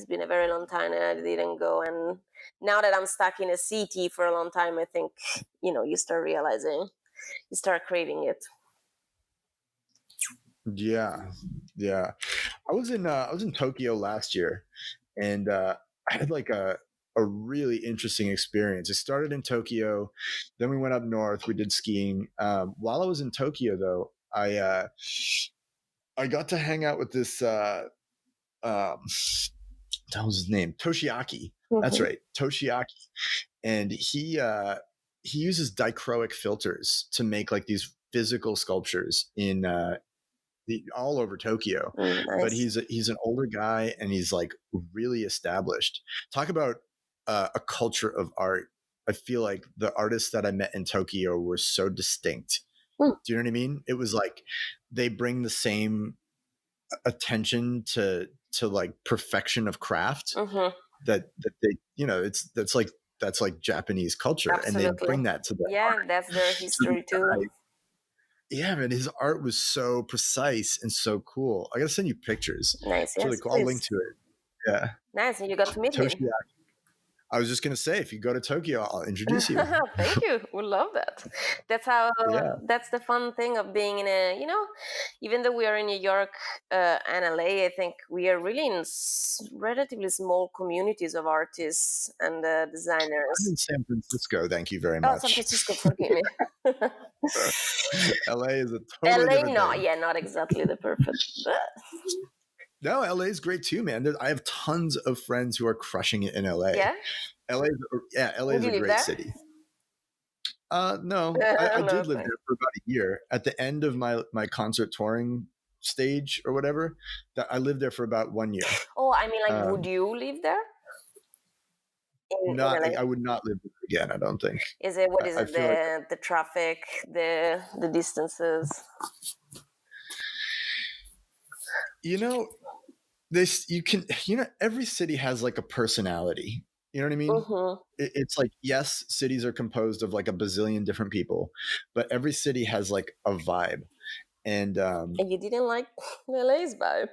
been a very long time and I didn't go. And now that I'm stuck in a city for a long time, I think, you start realizing, you start craving it. Yeah. I was in Tokyo last year, and I had like a really interesting experience. I started in Tokyo, then we went up north. We did skiing. While I was in Tokyo, though, I got to hang out with this. That was his name, Toshiaki. Mm-hmm. That's right, Toshiaki, and he uses dichroic filters to make like these physical sculptures in. All over Tokyo. Nice. But he's an older guy and he's like really established. Talk about a culture of art. I feel like the artists that I met in Tokyo were so distinct. Do you know what I mean? It was like they bring the same attention to like perfection of craft that they that's like Japanese culture. Absolutely. And they bring that to their art. That's their history too. Yeah, man, his art was so precise and so cool. I gotta send you pictures. Nice, it's really cool. I'll link to it. Yeah. Nice, and you got to meet him. I was just gonna say, if you go to Tokyo, I'll introduce you. Thank you. We love that. That's how. Yeah. That's the fun thing of being in a. Even though we are in New York and LA, I think we are really in relatively small communities of artists and I'm designers. in San Francisco. Thank you very Oh, San much. Francisco, forgive me. LA is a totally LA, different no, thing. yeah, not exactly the perfect. No, LA is great too, man. I have tons of friends who are crushing it in LA. Yeah. LA Would is you a live great there? city. No, I No, did live fine. there for about a year. At the end of my concert touring stage or whatever, that I lived there for about 1 year. Oh, I mean, like, would Um, you live there in not, LA? I would not live there again. I don't think. Is it what is I it feel like, the traffic, the distances? you know, every city has like a personality. You know what I mean? Mm-hmm. It's like, yes, cities are composed of like a bazillion different people, but every city has like a vibe. And And you didn't like LA's vibe?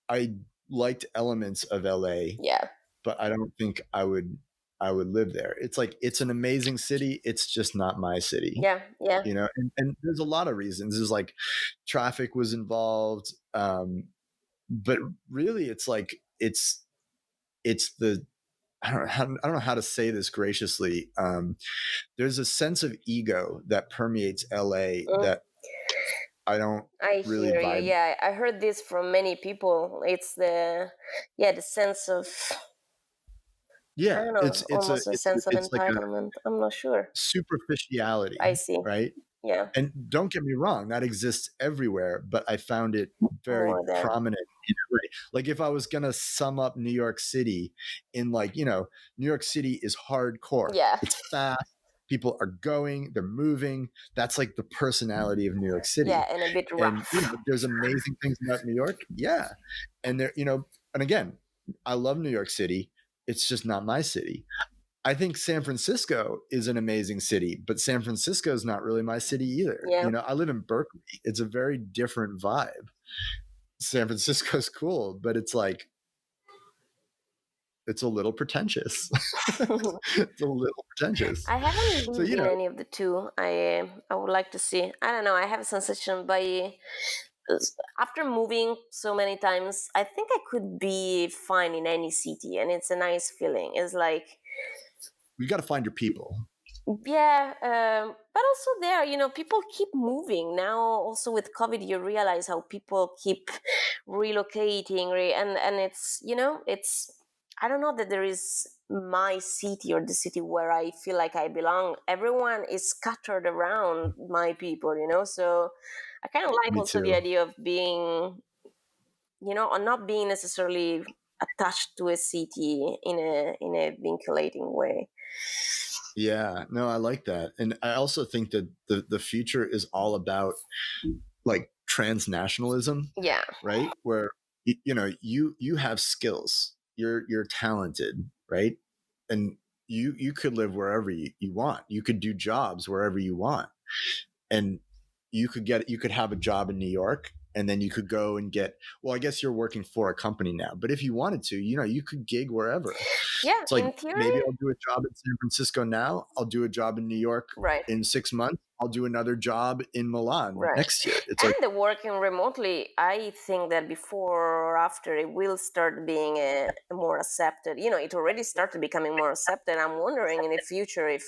I liked elements of LA, Yeah. but I don't think I would live there. It's like, it's an amazing city. It's just not my city, Yeah. Yeah. and there's a lot of reasons. There's like traffic was involved. But really it's like, it's the, I don't know how to say this graciously. There's a sense of ego that permeates LA Mm, that I don't I really hear you. vibe. Yeah, I heard this from many people. It's the sense of, I Yeah, don't know, almost a sense of it's like a entitlement. I'm not sure. I superficiality, see. right? Yeah, And don't get me wrong, that exists everywhere, but I found it very more there. prominent in LA. Like, if I was gonna sum up New York City in, like, New York City is hardcore. Yeah. It's fast. People are going, they're moving. That's like the personality of New York Yeah, City. and a bit And rough. there's amazing things about New York. Yeah. And and again, I love New York City. It's just not my city. I think San Francisco is an amazing city, but San Francisco is not really my city either. Yeah. I live in Berkeley. It's a very different vibe. San Francisco's cool, but it's like, it's a little pretentious. It's a little pretentious. I haven't So, lived in any of the two. I would like to see. I don't know. I have a sensation by after moving so many times, I think I could be fine in any city, and it's a nice feeling. It's like, you got to find your people. yeah, but also there, people keep moving now. Also with COVID, you realize how people keep relocating, and it's I don't know that there is my city or the city where I feel like I belong. Everyone is scattered around my people, so I kind of like Me also the too. idea of being, on not being necessarily attached to a city in a vinculating way. Yeah, no, I like that. And I also think that the future is all about like transnationalism, Yeah. right? Where you have skills. You're talented, right? And you could live wherever you want. You could do jobs wherever you want. And you could have a job in New York, and then you could go and I guess you're working for a company now, but if you wanted to, you could gig wherever. Yeah, It's like, in theory. maybe I'll do a job in San Francisco now. I'll do a job in New York Right. in 6 months. I'll do another job in Milan Right. next year. It's And like, the working remotely, I think that before or after it will start being a more accepted. It already started becoming more accepted. I'm wondering in the future if,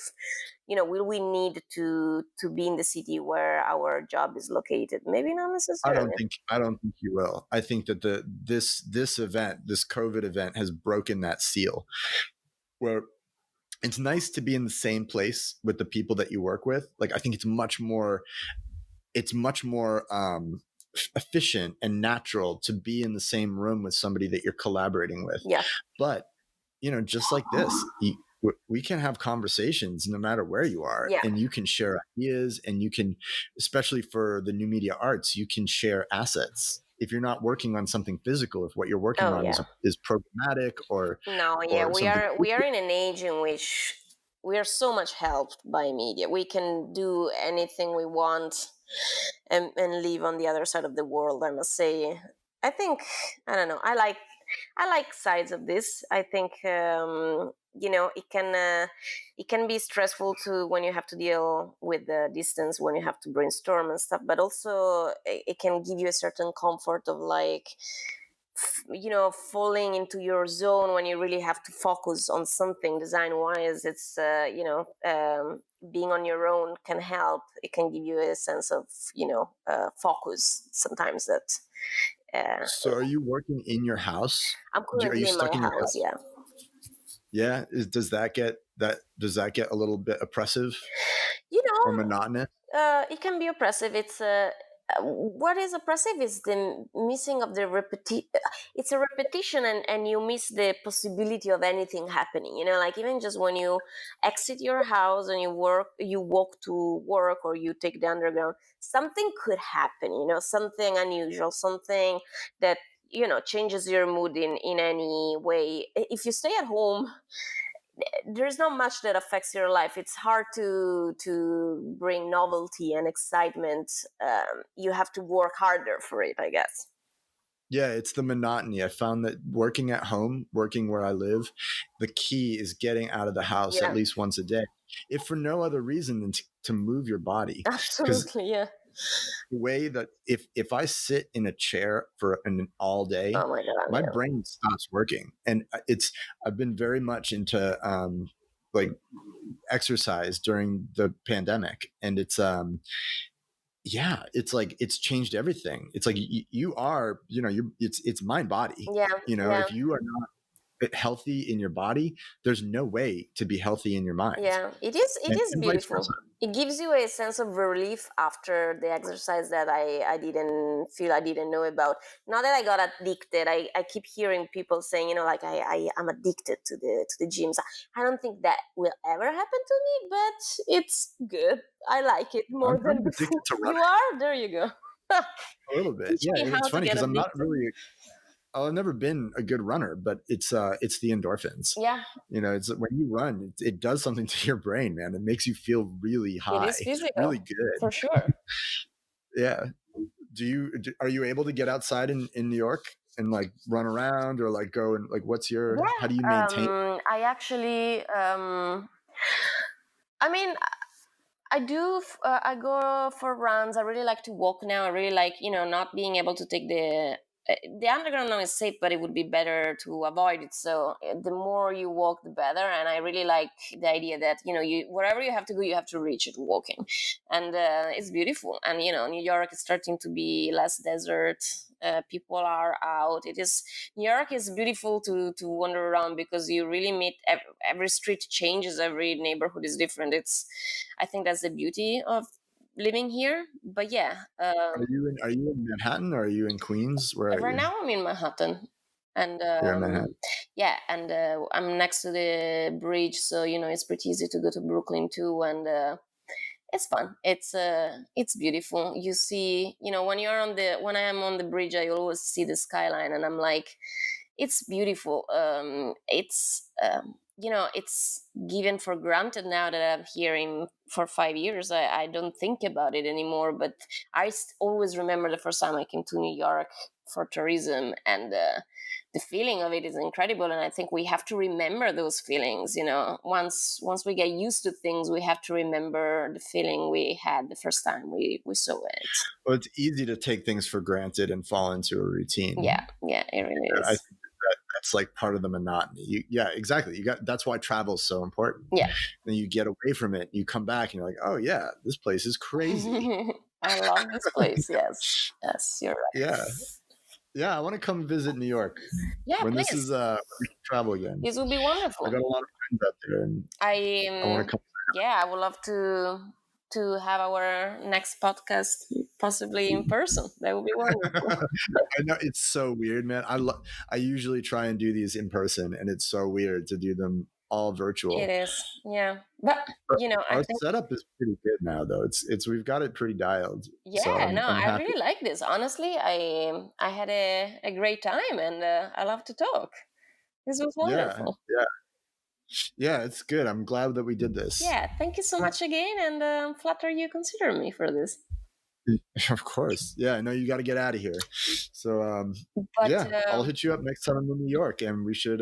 will we need to be in the city where our job is located? Maybe not necessarily. I don't think you will. I think that this event, this COVID event, has broken that seal, where it's nice to be in the same place with the people that you work with. Like, I think it's much more efficient and natural to be in the same room with somebody that you're collaborating with. Yeah. But just like this, we can have conversations no matter where you are. Yeah. And you can share ideas, and you can, especially for the new media arts, you can share assets. If you're not working on something physical, if what you're working on is programmatic or we are in an age in which we are so much helped by media. We can do anything we want and live on the other side of the world. I must say, I think, I don't know, I like I like sides of this. I think it can be stressful to when you have to deal with the distance, when you have to brainstorm and stuff. But also, it can give you a certain comfort of like falling into your zone when you really have to focus on something design wise. It's being on your own can help. It can give you a sense of focus sometimes that So are you working in your house? I'm Are you currently in my stuck in your house. house? Yeah. Yeah. Does that get a little bit oppressive you or know monotonous? it can be oppressive. It's what is oppressive is the missing of the it's a repetition, and you miss the possibility of anything happening, like even just when you exit your house and you walk to work or you take the underground, something could happen, something unusual, something that changes your mood in any way. If you stay at home, there's not much that affects your life. It's hard to bring novelty and excitement. You have to work harder for it, I guess. Yeah, it's the monotony. I found that working at home, working where I live, the key is getting out of the house at Yeah, least once a day, if for no other reason than to move your body. Because absolutely. Yeah. the way that if I sit in a chair for all day, Oh my god. my Yeah. brain stops working. And I've been very much into like exercise during the pandemic, and it's like it's changed everything. It's like you are, it's mind body. Yeah. Yeah. If you are not healthy in your body, there's no way to be healthy in your mind, Yeah, it is and vice beautiful. versa. It gives you a sense of relief after the exercise that I didn't feel, I didn't know about. Now that I got addicted, I keep hearing people saying, like I'm addicted to the gyms. I don't think that will ever happen to me, but it's good. I like it more I'm than before. addicted to You running are? There you go. a little bit. Teach Yeah, me and how it's to funny get because I'm not addicted. really. I've never been a good runner, but it's the endorphins. Yeah, It's when you run, it does something to your brain, man. It makes you feel really it is high, really physical, good. for sure. Yeah. Are you able to get outside in New York and like run around or like go and like how do you Yeah, maintain? I actually, I mean, I do. I go for runs. I really like to walk now. I really like, not being able to take the underground now is safe, but it would be better to avoid it. So the more you walk, the better. And I really like the idea that you wherever you have to go, you have to reach it walking, and it's beautiful. And New York is starting to be less desert. People are out. New York is beautiful to wander around because you really meet every street changes, every neighborhood is different. I think that's the beauty of living here. But yeah, Are you in Manhattan or are you in Queens? Where are right you? now I'm in Manhattan, and You're in Manhattan. yeah, and I'm next to the bridge, so it's pretty easy to go to Brooklyn too, and it's fun. It's beautiful. You see, when I am on the bridge, I always see the skyline, and I'm like, it's beautiful. It's given for granted now that I'm here for 5 years. I don't think about it anymore, but always remember the first time I came to New York for tourism, and the feeling of it is incredible. And I think we have to remember those feelings. Once we get used to things, we have to remember the feeling we had the first time we saw it. Well, it's easy to take things for granted and fall into a Yeah, routine. yeah, it really I is. think that's like part of the monotony. Yeah, exactly. That's why travel is so important. Yeah. Then you get away from it, you come back, and you're like, oh yeah, this place is crazy. I love this place. Yes, yes, you're right. Yeah, yeah. I want to come visit New York Yeah, when please. we can travel again. This would be I wonderful. got a lot of friends out there, and I I want to come. Yeah, I would love to have our next podcast possibly in person. That would be wonderful. I know it's so weird, man. I usually try and do these in person, and it's so weird to do them all It virtual. is, yeah. But But I our think, setup is pretty good now, though. It's we've got it pretty dialed, so yeah, no, I'm I happy. really like this. Honestly, I had a great time, and I love to talk. This was Yeah, wonderful. yeah, yeah. It's good. I'm glad that we did this. Yeah, thank you so much again, and I'm flattered you consider me for this. Of course. Yeah, I know you got to get out of here. So, But yeah, I'll hit you up next time I'm in New York, and we should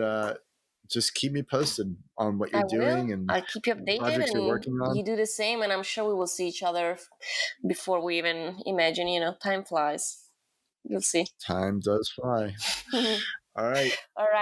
just keep me posted on what you're I will. doing and I'll keep you updated, projects you're and working on. you do the same. And I'm sure we will see each other before we even imagine. Time flies. You'll see. Time does fly. All right. All right.